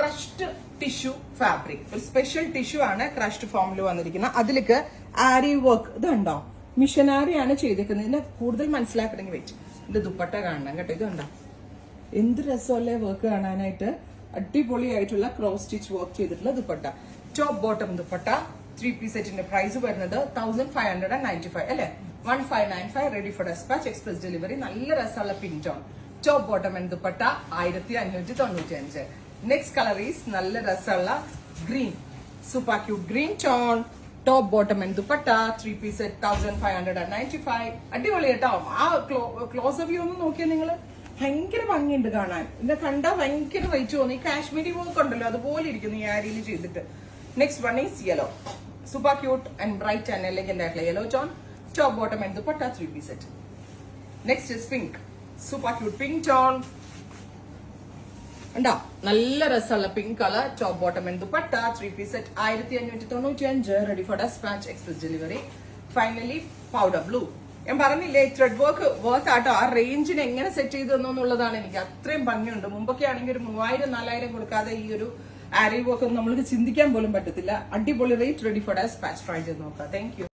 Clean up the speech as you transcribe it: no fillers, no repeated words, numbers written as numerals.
Crushed tissue fabric. ഒരു special tissue ആണ് crushed ഫോമിൽ വന്നിരിക്കുന്നത്. അതിലേക്ക് ആരി വർക്ക് ഇതുണ്ടോ, മിഷനാരിയാണ് ചെയ്തിരിക്കുന്നത്. ഇതിനെ കൂടുതൽ മനസ്സിലാക്കണമെങ്കിൽ വെച്ച് ഇത് ദുപ്പട്ട കാണണം കേട്ടോ. ഇതുണ്ടോ എന്ത് രസമല്ലേ വർക്ക് കാണാനായിട്ട്. അടിപൊളിയായിട്ടുള്ള ക്രോസ് സ്റ്റിച്ച് വർക്ക് ചെയ്തിട്ടുള്ള dupatta. Top bottom dupatta 3-piece സെറ്റിന്റെ പ്രൈസ് വരുന്നത് 1595 അല്ലെ, 1595. Ready for despatch, express delivery. നല്ല രസമുള്ള പിൻറ്റോൺ top bottom and dupatta 1595. Next colour is നല്ല രസമുള്ള green, super cute green tone. Top bottom and dupatta 3-piece set 1595. അടിപൊളി കേട്ടോ. ആ ക്ലോസ് വ്യൂ ഒന്ന് നോക്കിയാൽ നിങ്ങള് ഭയങ്കര ഭംഗിയുണ്ട് കാണാൻ. ഇതിനെ കണ്ടാൽ ഭയങ്കര റേറ്റ് തോന്നി. കാശ്മീരി വർക്ക് ഉണ്ടല്ലോ അതുപോലെ ഇരിക്കുന്നു ഈ ആരിയിൽ ചെയ്തിട്ട്. Next one is yellow, super cute and bright and elegant ആയിട്ടുള്ള yellow tone. Top bottom and dupatta 3-piece set. Next is pink, super cute pink tone. ഉണ്ടോ നല്ല രസമുള്ള pink colour. Top bottom and dupatta 3-piece set 1595. Ready for despatch, express delivery. Finally powder blue. ഞാൻ പറഞ്ഞില്ലേ thread work ആട്ടോ. ആ റേഞ്ചിന് എങ്ങനെ set ചെയ്തു എന്നുള്ളതാണ് എനിക്ക് അത്രയും ഭംഗിയുണ്ട്. മുമ്പൊക്കെ ആണെങ്കിൽ ഒരു 3000-4000 കൊടുക്കാതെ ഈ ഒരു ആരി വർക്ക് ഒന്നും നമ്മൾക്ക് ചിന്തിക്കാൻ പോലും പറ്റത്തില്ല. അടിപൊളി rate. Ready for despatch. Try ചെയ്ത് നോക്കാം. Thank U.